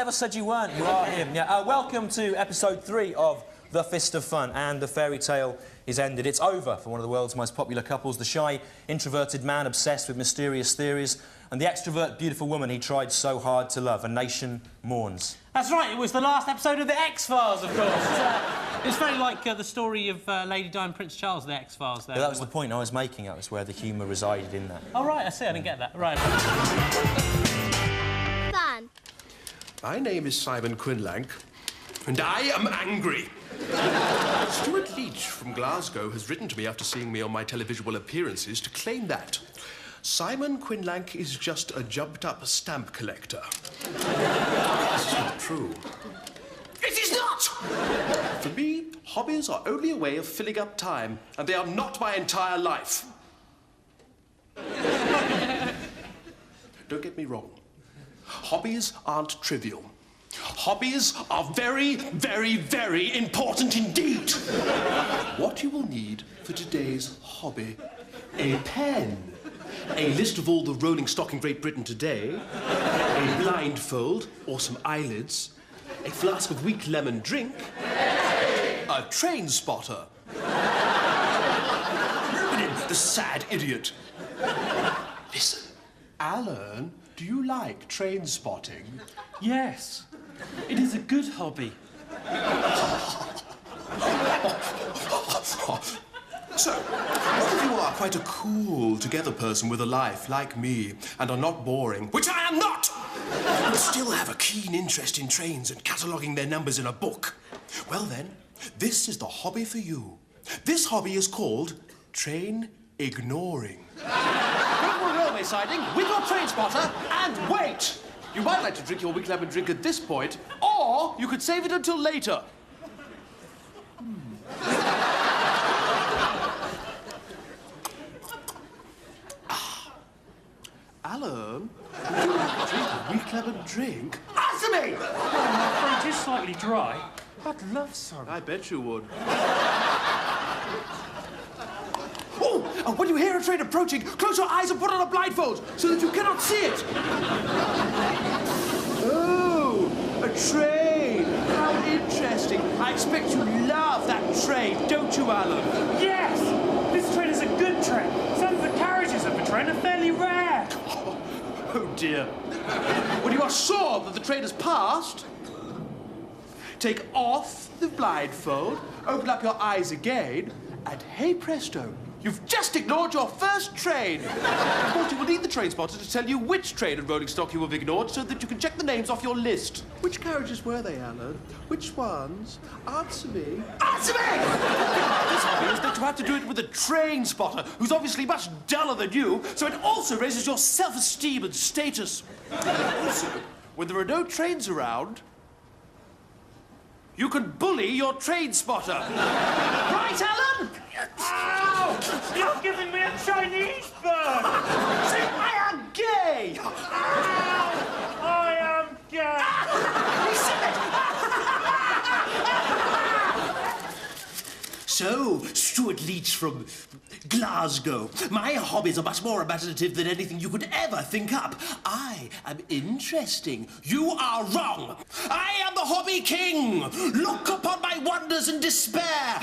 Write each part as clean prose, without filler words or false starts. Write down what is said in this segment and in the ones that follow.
never said you weren't. You are him. Yeah. Welcome to episode 3 of The Fist of Fun, and the fairy tale is ended. It's over for one of the world's most popular couples, the shy, introverted man obsessed with mysterious theories, and the extrovert, beautiful woman he tried so hard to love. A nation mourns. That's right, it was the last episode of The X-Files, of course. It's very like the story of Lady Di and Prince Charles, The X-Files there. Yeah, that was the point I was making. That was where the humour resided in that. Oh, right, I see, I didn't get that. Right. Fun. My name is Simon Quinlank, and I am angry. Stuart Leach from Glasgow has written to me after seeing me on my televisual appearances to claim that Simon Quinlank is just a jumped-up stamp collector. This is not true. It is not! For me, hobbies are only a way of filling up time, and they are not my entire life. Don't get me wrong. Hobbies aren't trivial. Hobbies are very, very, very important indeed. What you will need for today's hobby: a pen, a list of all the rolling stock in Great Britain today, a blindfold or some eyelids, a flask of weak lemon drink, a train spotter. The sad idiot. Listen, Alan, do you like train spotting? Yes, it is a good hobby. So, what if you are quite a cool, together person with a life like me and are not boring, which I am not, but still have a keen interest in trains and cataloguing their numbers in a book? Well then, this is the hobby for you. This hobby is called train ignoring. Go to a railway siding with your train spotter and wait! You might like to drink your weak lemon drink at this point, or you could save it until later. Alan, would you like to drink a weak lemon drink? Answer me! My throat is slightly dry. I'd love some. I bet you would. Oh, when you hear a train approaching, close your eyes and put on a blindfold so that you cannot see it. Oh, a train. How interesting. I expect you love that train, don't you, Alan? Yes! This train is a good train. Some of the carriages of the train are fairly rare. Oh, dear. When you are sure that the train has passed, take off the blindfold, open up your eyes again, and hey presto, you've just ignored your first train. Of course, you will need the train spotter to tell you which train and rolling stock you have ignored so that you can check the names off your list. Which carriages were they, Alan? Which ones? Answer me. Answer me! This hobby is that you have to do it with a train spotter who's obviously much duller than you, so it also raises your self-esteem and status. Also, when there are no trains around, you can bully your train spotter. Right, Alan? Ow! You're giving me a Chinese burn! Say, I am gay! Ow! I am gay! He said it! So, Stuart Leach from Glasgow, my hobbies are much more imaginative than anything you could ever think up. I am interesting. You are wrong. I am the hobby king. Look upon my wonders and despair.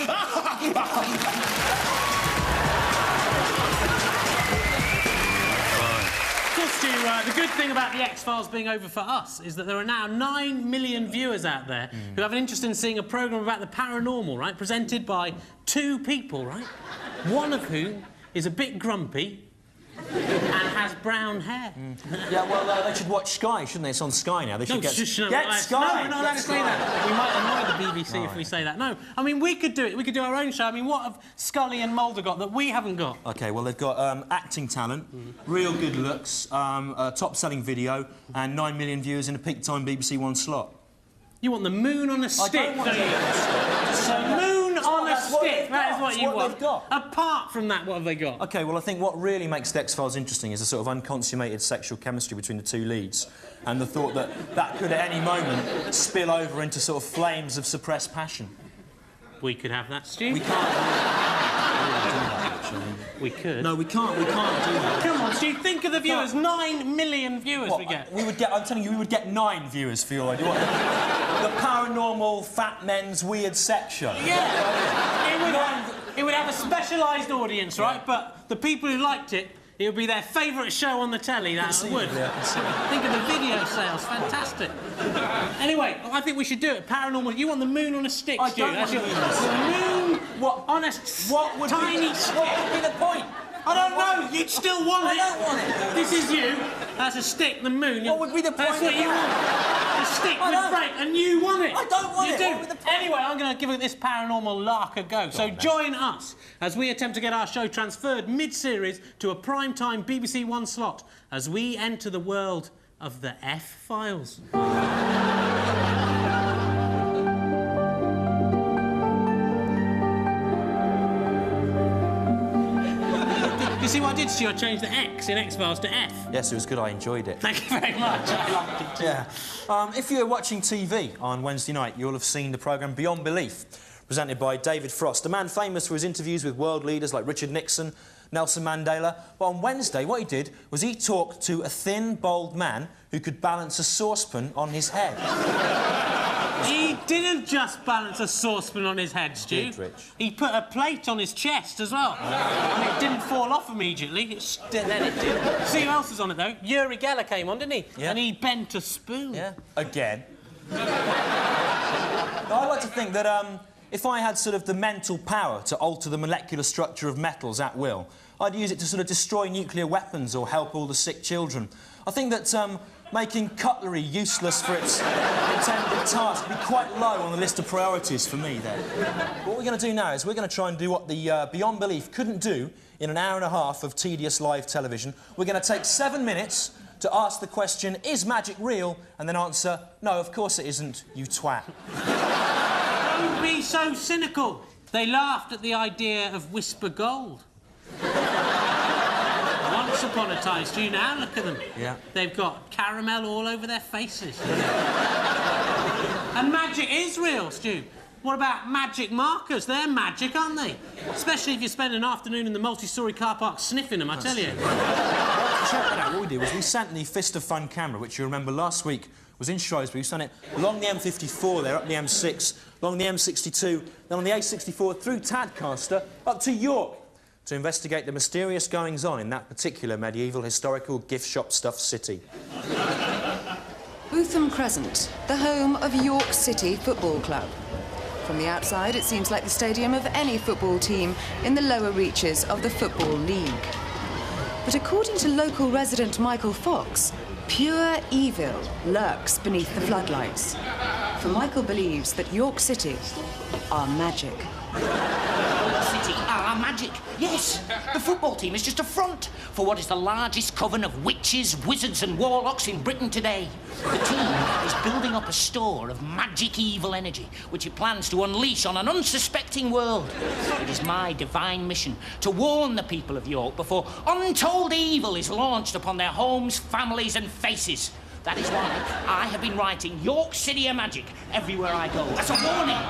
The good thing about The X-Files being over for us is that there are now 9 million viewers out there who have an interest in seeing a programme about the paranormal, right? Presented by 2 people, right? One of whom is a bit grumpy and has brown hair. Yeah, well, they should watch Sky, shouldn't they? It's on Sky now. They should get Sky. No, let's say that. We might annoy the BBC if we say that. No, I mean, we could do it. We could do our own show. I mean, what have Scully and Mulder got that we haven't got? OK, well, they've got acting talent, real good looks, a top-selling video, and 9 million viewers in a peak-time BBC One slot. You want the moon on a stick, I don't want the moon on a stick. That is what you want. They've got. Apart from that, what have they got? OK, well, I think what really makes The X-Files interesting is the sort of unconsummated sexual chemistry between the 2 leads and the thought that that could at any moment spill over into sort of flames of suppressed passion. We could have that, Stu. We can't. We could. No, we can't do that. Come on, Stu, think of the viewers. 9 million viewers we get. I'm telling you, we would get 9 viewers for your idea. What, the paranormal fat men's weird section. Yeah. It would have a specialised audience, right? But the people who liked it, it would be their favourite show on the telly, that would. Think of the video sales, fantastic. Anyway, I think we should do it. Paranormal, you want the moon on a stick, Stu? I don't want the moon on a tiny stick. What would be the point? I don't know, you'd still want it. I don't want it. This is you, that's a stick, the moon. What would be the point? That's what you want. The stick would break, and you want it. I don't want it. You do. What would the point? Anyway, I'm going to give this paranormal lark a go. So join us as we attempt to get our show transferred mid-series to a prime-time BBC One slot as we enter the world of the F-Files. You see what I did, Stu? I changed the X in X-Files to F. Yes, it was good. I enjoyed it. Thank you very much. I liked it too. Yeah. If you were watching TV on Wednesday night, you'll have seen the programme Beyond Belief, presented by David Frost, a man famous for his interviews with world leaders like Richard Nixon, Nelson Mandela. But on Wednesday, what he did was he talked to a thin, bald man who could balance a saucepan on his head. He didn't just balance a saucepan on his head, Stu. He did, Rich. He put a plate on his chest as well. And it didn't fall off immediately. Then it did. See who else was on it, though? Uri Geller came on, didn't he? Yeah. And he bent a spoon. Yeah. Again. I like to think that if I had sort of the mental power to alter the molecular structure of metals at will, I'd use it to sort of destroy nuclear weapons or help all the sick children. I think that making cutlery useless for its intended task would be quite low on the list of priorities for me, then. What we're going to do now is we're going to try and do what the Beyond Belief couldn't do in an hour and a half of tedious live television. We're going to take 7 minutes to ask the question, is magic real? And then answer, no, of course it isn't, you twat. Don't be so cynical. They laughed at the idea of Whisper Gold. Once upon a time, Stu, now look at them. Yeah. They've got caramel all over their faces. And magic is real, Stu. What about magic markers? They're magic, aren't they? Especially if you spend an afternoon in the multi-storey car park sniffing them, I tell you. To check that out, what we did was we sent the Fist of Fun camera, which you remember last week was in Shrewsbury. We sent it along the M54 there, up the M6, along the M62, then on the A64 through Tadcaster, up to York, to investigate the mysterious goings-on in that particular medieval historical gift-shop-stuffed city. Bootham Crescent, the home of York City Football Club. From the outside, it seems like the stadium of any football team in the lower reaches of the Football League. But according to local resident Michael Fox, pure evil lurks beneath the floodlights. For Michael believes that York City are magic. City are magic. Yes, the football team is just a front for what is the largest coven of witches, wizards and warlocks in Britain today. The team is building up a store of magic evil energy, which it plans to unleash on an unsuspecting world. It is my divine mission to warn the people of York before untold evil is launched upon their homes, families and faces. That is why I have been writing York City are magic everywhere I go. As a warning.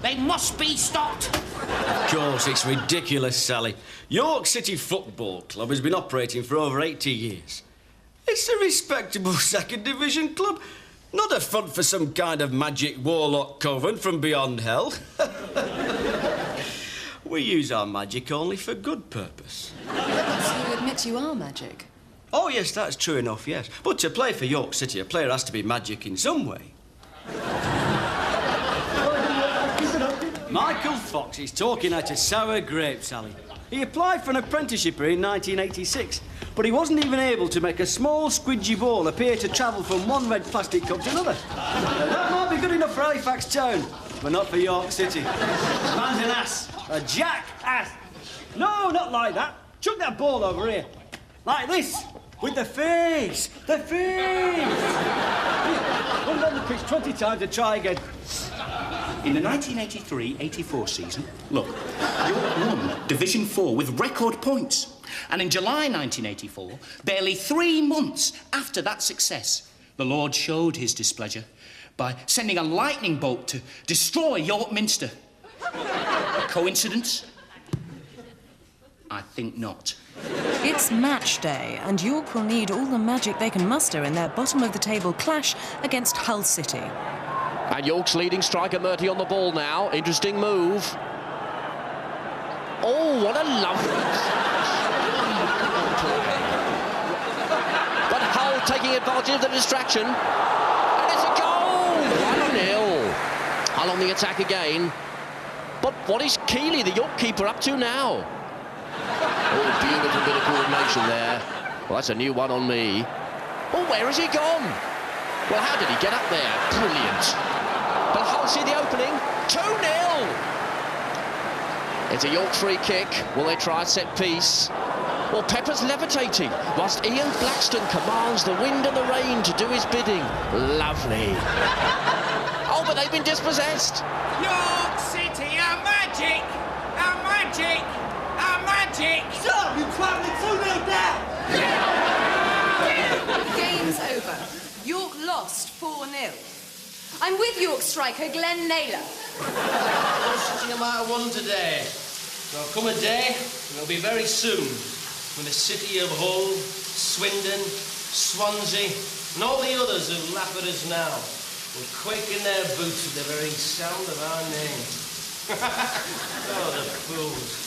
They must be stopped. Of course, it's ridiculous, Sally. York City Football Club has been operating for over 80 years. It's a respectable second division club, not a front for some kind of magic warlock coven from beyond hell. We use our magic only for good purpose. So you admit you are magic? Oh, yes, that's true enough, yes. But to play for York City, a player has to be magic in some way. Michael Fox is talking out of sour grapes, Sally. He applied for an apprenticeship here in 1986, but he wasn't even able to make a small squidgy ball appear to travel from one red plastic cup to another. That might be good enough for Halifax Town, but not for York City. Man's an ass. A jackass. No, not like that. Chuck that ball over here. Like this. With the face. The face. Run down the pitch 20 times and try again. In the 1983-84 season, look, York won Division 4 with record points. And in July 1984, barely 3 months after that success, the Lord showed his displeasure by sending a lightning bolt to destroy York Minster. A coincidence? I think not. It's match day, and York will need all the magic they can muster in their bottom-of-the-table clash against Hull City. And York's leading striker Murty on the ball now. Interesting move. Oh, what a lovely... But Hull taking advantage of the distraction. And it's a goal! 1-0. Hull on the attack again. But what is Keeley, the York keeper, up to now? Oh, beautiful bit of coordination there. Well, that's a new one on me. Oh, where has he gone? Well, how did he get up there? Brilliant. But Hull see the opening. 2-0. It's a York free kick. Will they try a set piece? Well, Pepper's levitating, whilst Ian Blackstone commands the wind and the rain to do his bidding. Lovely. Oh, but they've been dispossessed. York City are magic! Are magic! Are magic! Stop! You're travelling 2-0 down! Game's over. York lost 4-0. I'm with York striker Glenn Naylor. City might have won today. There'll come a day, and it'll be very soon, when the city of Hull, Swindon, Swansea, and all the others who laugh at us now will quake in their boots at the very sound of our name. Oh, the fools.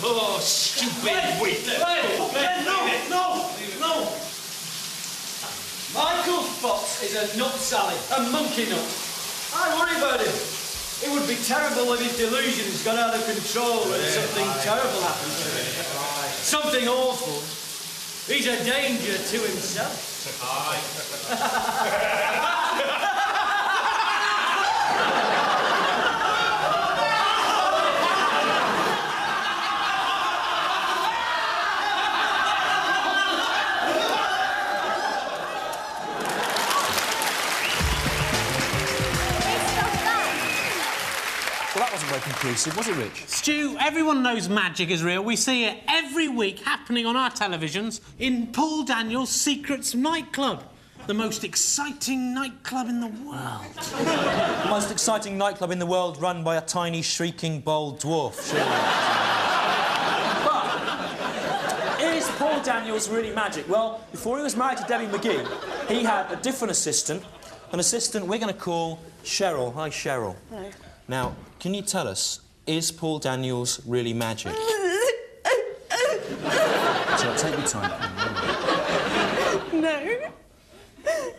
Oh, stupid weak. No! Michael Fox is a nut Sally, a monkey nut. I worry about him. It would be terrible if his delusions got out of control and something terrible happened to him. Something awful. He's a danger to himself. Well, that wasn't very conclusive, was it, Rich? Stu, everyone knows magic is real. We see it every week happening on our televisions in Paul Daniels' Secrets nightclub. The most exciting nightclub in the world. The most exciting nightclub in the world, run by a tiny, shrieking, bold dwarf, surely. But is Paul Daniels really magic? Well, before he was married to Debbie McGee, he had a different assistant, an assistant we're going to call Cheryl. Hi, Cheryl. Hello. Now, can you tell us, is Paul Daniels really magic? So take your time. No.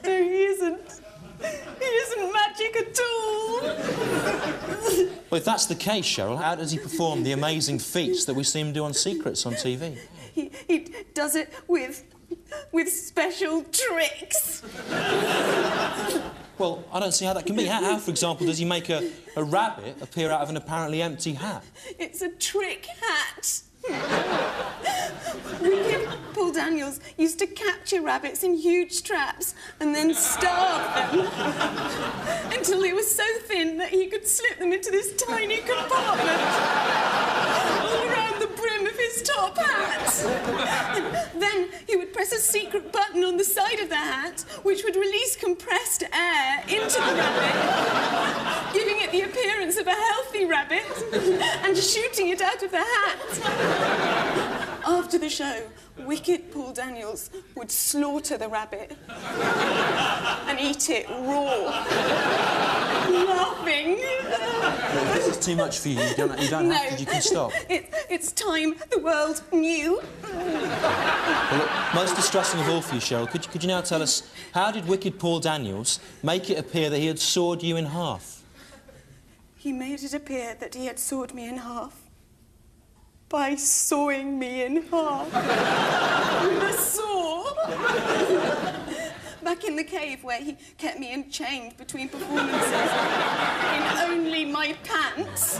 No, he isn't. He isn't magic at all. Well, if that's the case, Cheryl, how does he perform the amazing feats that we see him do on Secrets on TV? He does it with special tricks. Well, I don't see how that can be. How for example, does he make a rabbit appear out of an apparently empty hat? It's a trick hat. Wicked Paul Daniels used to capture rabbits in huge traps and then starve them until they were so thin that he could slip them into this tiny compartment all around the brim of his top hat. Then he would press a secret button on the side of the hat which would release compressed air into the rabbit, giving it the appearance of a healthy rabbit and shooting it out of the hat. After the show, wicked Paul Daniels would slaughter the rabbit and eat it raw, laughing. This is too much for you. You don't have to. You can stop. It's time the world knew. Well, look, most distressing of all for you, Cheryl, could you now tell us, how did wicked Paul Daniels make it appear that he had sawed you in half? He made it appear that he had sawed me in half by sawing me in half with a saw. Back in the cave where he kept me enchained between performances in only my pants,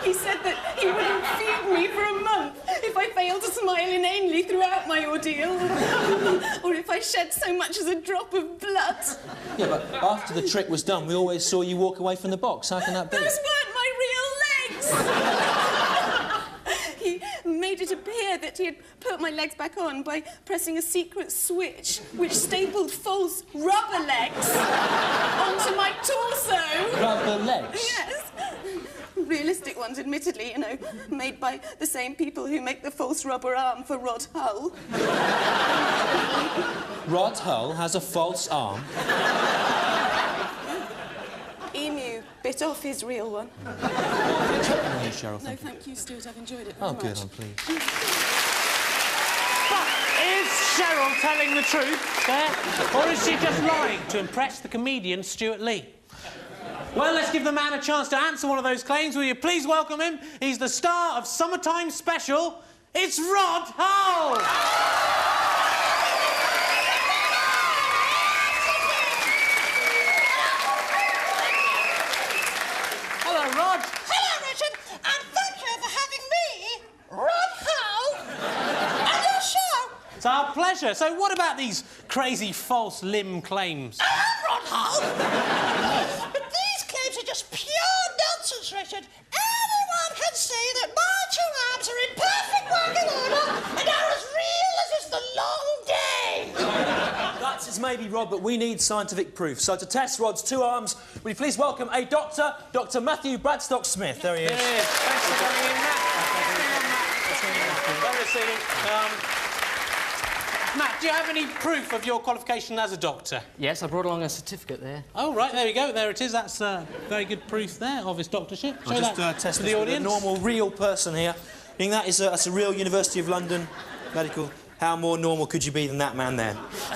he said that he wouldn't feed me for a month if I failed to smile inanely throughout my ordeal, or if I shed so much as a drop of blood. Yeah, but after the trick was done, we always saw you walk away from the box. How can that be? Those weren't my real legs! He made it appear that he had put my legs back on by pressing a secret switch which stapled false rubber legs onto my torso. Rubber legs? Yes. Real realistic ones, admittedly, you know, made by the same people who make the false rubber arm for Rod Hull. Rod Hull has a false arm. Emu bit off his real one. No, Cheryl, No, thank you, Stuart. I've enjoyed it Oh, very good, much. I'm pleased. But is Cheryl telling the truth there? Or is she just lying to impress the comedian Stuart Lee? Well, let's give the man a chance to answer one of those claims. Will you please welcome him? He's the star of Summertime Special. It's Rod Hull! Hello, Rod. Hello, Richard, and thank you for having me, Rod Hull, and your show. It's our pleasure. So what about these crazy false limb claims? Rod Hull. But these claims are just pure nonsense, Richard. Anyone can see that my two arms are in perfect working order and are as real as is the long day. That's it's maybe, Rod, but we need scientific proof. So to test Rod's two arms, will you please welcome a doctor, Dr. Matthew Bradstock-Smith. There he is. Yes, thanks for coming in, Matt. Very receiving. Matt, do you have any proof of your qualification as a doctor? Yes, I brought along a certificate there. Oh, right, there we go. There it is. That's very good proof there of his doctorship. Show I'll just that test to this the with a audience. normal, real person here. I think that's a real University of London medical. How more normal could you be than that man there?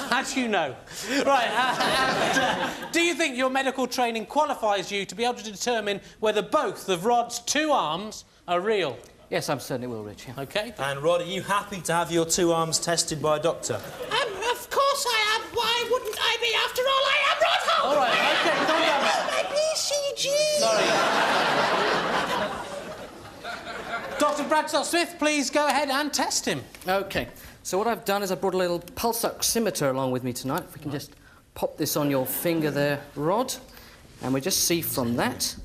How do you know? Right, do you think your medical training qualifies you to be able to determine whether both of Rod's two arms are real? Yes, I'm certain it will, Rich. Yeah. OK. And, Rod, are you happy to have your two arms tested by a doctor? Of course I am. Why wouldn't I be? After all, I am Rod Hull. All right, OK, calm down, Matt. My BCG. Sorry. Dr. Bradstock-Smith, please go ahead and test him. OK. So what I've done is I brought a little pulse oximeter along with me tonight. If we can just pop this on your finger there, Rod. And we just see from that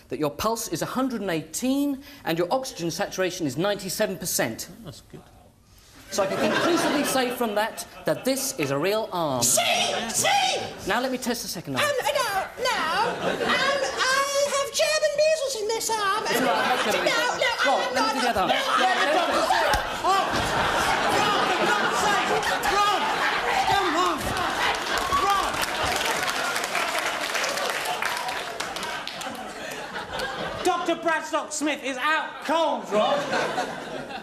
your pulse is 118 and your oxygen saturation is 97%. That's good. So I can conclusively say from that this is a real arm. See? Now let me test the second arm. Now, I have German measles in this arm. It's all right, okay, No, let me do the other arm. Dr. Bradstock-Smith is out cold, Rod.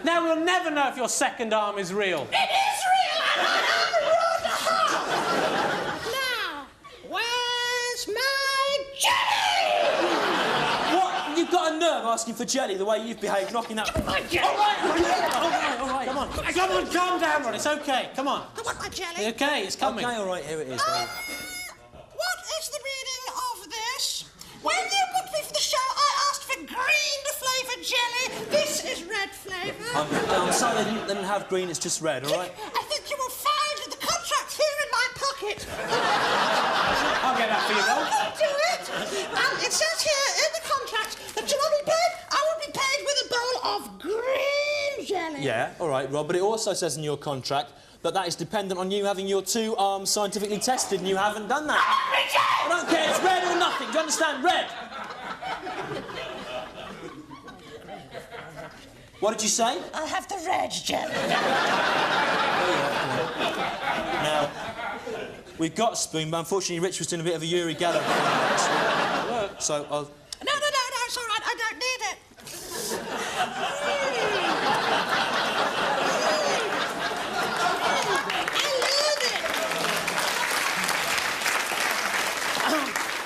Now we'll never know if your second arm is real. It is real, and I am Rod Hull. Now, where's my jelly? What? You've got a nerve asking for jelly the way you've behaved, knocking that... My jelly. All right. Come on, calm down, Rod. It's OK. Come on. I want my jelly. OK, it's coming. OK, all right, here it is. What is the meaning of this? When you booked me for the show, I asked for green-flavoured jelly. This is red flavour. I'm sorry they didn't have green, it's just red, all right? I think you will find the contract here in my pocket. I'll get that for you, Rod. I'll do it. It says here in the contract that you will be paid. I will be paid with a bowl of green jelly. Yeah, all right, Rob, but it also says in your contract that is dependent on you having your two arms scientifically tested, and you haven't done that. I don't care, it's red or nothing, do you understand? Red! What did you say? I'll have the red jelly. Now, we've got a spoon, but unfortunately Rich was doing a bit of a Yuri Geller. So I'll... No, it's all right. I don't need it.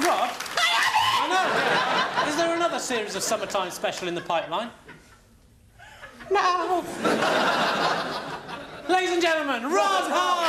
Rod? I know. Is there another series of Summertime Special in the pipeline? No. Ladies and gentlemen, Rod Hull!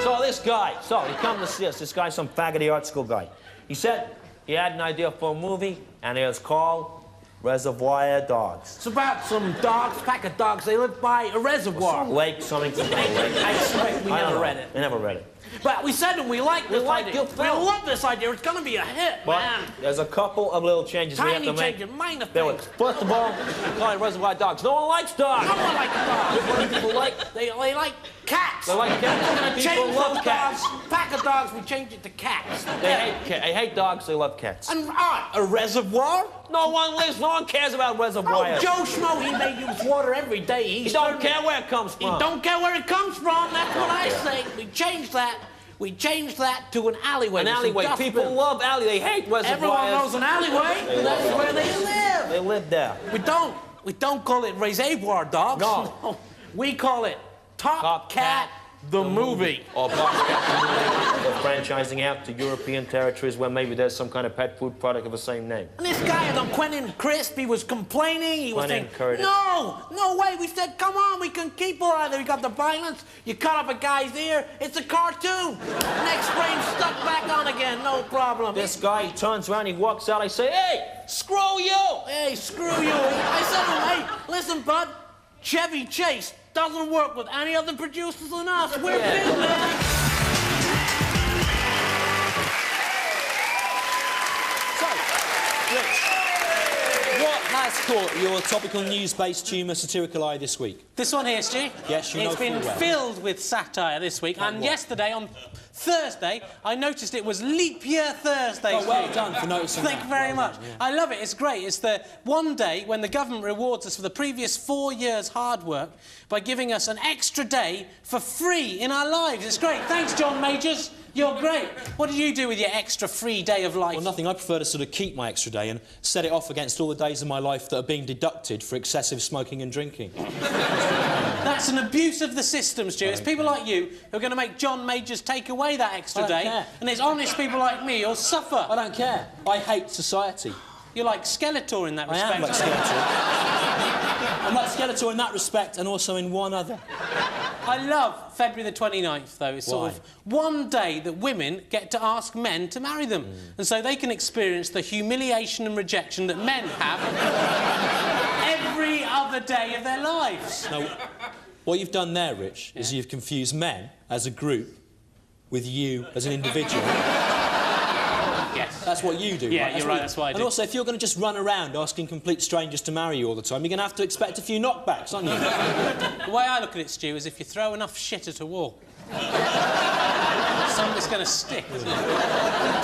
So this guy, he come to see us. This guy's some faggoty art school guy. He said he had an idea for a movie, and it was called Reservoir Dogs. It's about some dogs, pack of dogs. They live by a reservoir. Lake, something. I suspect we never read it. We never read it. But we said we like this idea. We love this idea. It's going to be a hit, man. There's a couple of little changes we have to make. Tiny changes, minor First of all, we call it Reservoir Dogs. No one likes dogs. No one likes dogs. What do people like? They like cats. They like cats. We're going to People change love those cats. dogs. Pack of dogs, we change it to cats. They hate dogs, they love cats. And a reservoir? No one cares about reservoirs. Oh, Joe Schmo, he may use water every day. He don't care where it comes from. He don't care where it comes from. That's what I say. We changed that. We changed that to an alleyway. An alleyway. People love alleyways. They hate reservoirs. Everyone knows an alleyway. That's where they live. They live there. We don't call it reservoir dogs. No. We call it Top Cat the movie. Or Box Cat the movie. Or franchising out to European territories where maybe there's some kind of pet food product of the same name. And this guy, Quentin Crisp, he was complaining. He was saying, no way. We said, come on, we can keep all either. We got the violence. You cut off a guy's ear. It's a cartoon. Next frame stuck back on again. No problem. This guy, he turns around, he walks out. I say, hey, screw you. Hey, screw you. I said to him, hey, listen, bud, Chevy Chase doesn't work with any other producers than us. We're big, man. What has caught your topical news-based humour satirical eye this week? This one here, Stu. Yes, you know It's been full well. filled with satire this week, and yesterday, on Thursday, I noticed it was Leap Year Thursday. Oh, well done for noticing Thank you very much. Yeah. I love it. It's great. It's the one day when the government rewards us for the previous 4 years' hard work by giving us an extra day for free in our lives. It's great. Thanks, John Majors. You're great. What did you do with your extra free day of life? Well, nothing. I prefer to sort of keep my extra day and set it off against all the days of my life that are being deducted for excessive smoking and drinking. That's an abuse of the system, Stu. It's people like you who are going to make John Majors take away that extra day. Care. And it's honest people like me who'll suffer. I don't care. I hate society. You're like Skeletor in that respect. I am like Skeletor. I'm like Skeletor in that respect and also in one other. I love February the 29th, though. It's sort of one day that women get to ask men to marry them. And so they can experience the humiliation and rejection that men have every other day of their lives. Now, what you've done there, Rich, is you've confused men as a group with you as an individual. Yes. That's what you do. Yeah, right? you're right, that's what I do. And also, if you're going to just run around asking complete strangers to marry you all the time, you're going to have to expect a few knockbacks, aren't you? The way I look at it, Stu, is if you throw enough shit at a wall, something's going to stick, isn't it?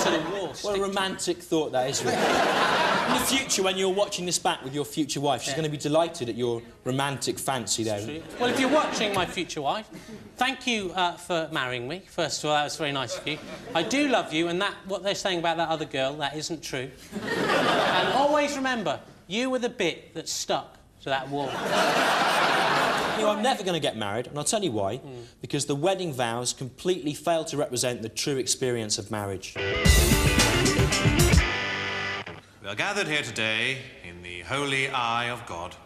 To the wall. What a romantic thought that is, Rich. In the future, when you're watching this back with your future wife, she's going to be delighted at your romantic fancy there. Well, if you're watching my future wife, thank you for marrying me. First of all, that was very nice of you. I do love you, and what they're saying about that other girl, that isn't true. And always remember, you were the bit that stuck to that wall. You know, I'm never going to get married, and I'll tell you why. Because the wedding vows completely fail to represent the true experience of marriage. We are gathered here today in the holy eye of God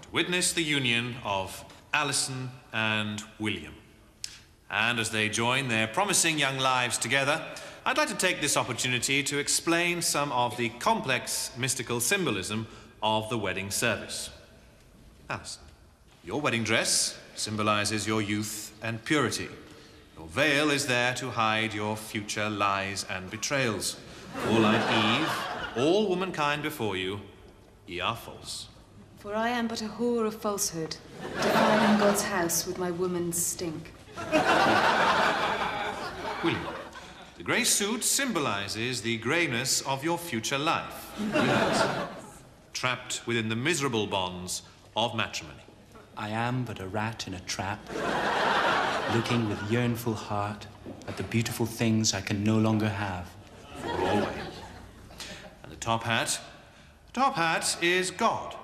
to witness the union of Alison and William. And as they join their promising young lives together, I'd like to take this opportunity to explain some of the complex mystical symbolism of the wedding service. Alison, your wedding dress symbolizes your youth and purity. Your veil is there to hide your future lies and betrayals. For like Eve, all womankind before you, ye are false. For I am but a whore of falsehood, defiling God's house with my woman's stink. William, the grey suit symbolizes the greyness of your future life. Yes. Trapped within the miserable bonds of matrimony. I am but a rat in a trap, looking with yearnful heart at the beautiful things I can no longer have. For always. And the top hat? The top hat is God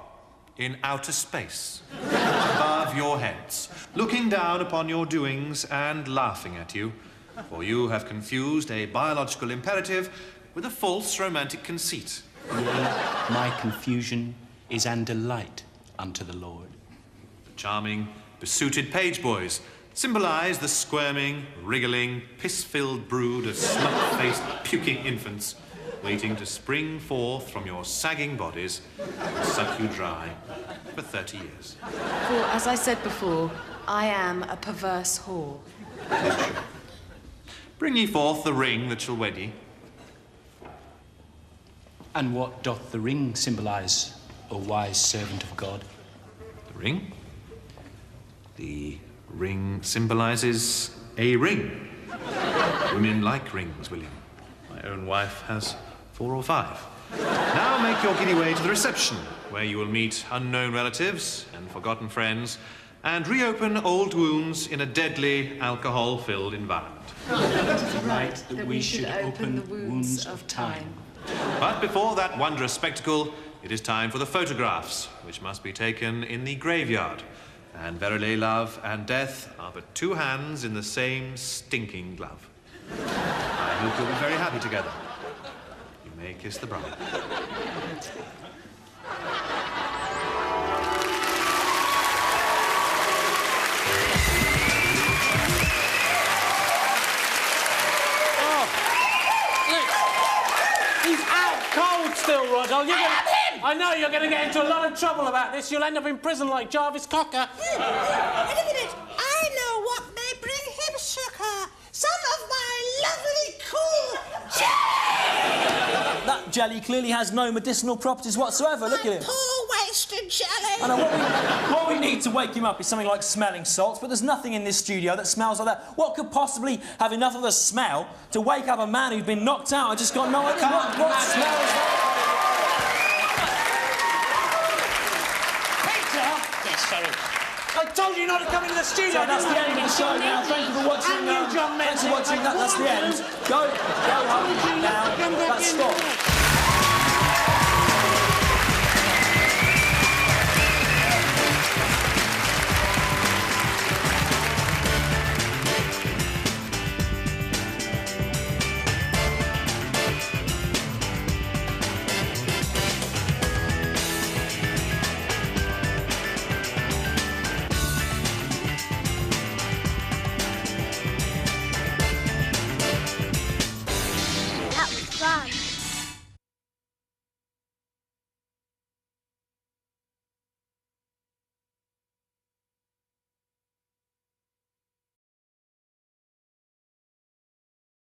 in outer space, above your heads, looking down upon your doings and laughing at you, for you have confused a biological imperative with a false romantic conceit. Yea, my confusion is an delight unto the Lord. The charming, besuited page boys symbolize the squirming, wriggling, piss-filled brood of smut-faced, puking infants waiting to spring forth from your sagging bodies and suck you dry for 30 years. For, as I said before, I am a perverse whore. Bring ye forth the ring that shall wed ye. And what doth the ring symbolise, O wise servant of God? The ring? The ring symbolises a ring. Women like rings, William. My own wife has 4 or 5. Now make your giddy way to the reception, where you will meet unknown relatives and forgotten friends, and reopen old wounds in a deadly, alcohol-filled environment. It is right that we should open the wounds of time. But before that wondrous spectacle, it is time for the photographs, which must be taken in the graveyard. And verily, love and death are but 2 hands in the same stinking glove. I hope you'll be very happy together. You may kiss the bride. He's out cold still, Rod. I know you're going to get into a lot of trouble about this. You'll end up in prison like Jarvis Cocker. Wait a minute. I know what may bring him succor. Some of my lovely cool jelly! That jelly clearly has no medicinal properties whatsoever. Look at him. Poor wasted jelly. I know what we need to wake him up is something like smelling salts, but there's nothing in this studio that smells like that. What could possibly have enough of a smell to wake up a man who's been knocked out? I just got no idea. What smells that? I told you not to come into the studio. So that's the end of the show now. Thank you for watching. Thanks for watching. That's the end. Go home now. That's stop.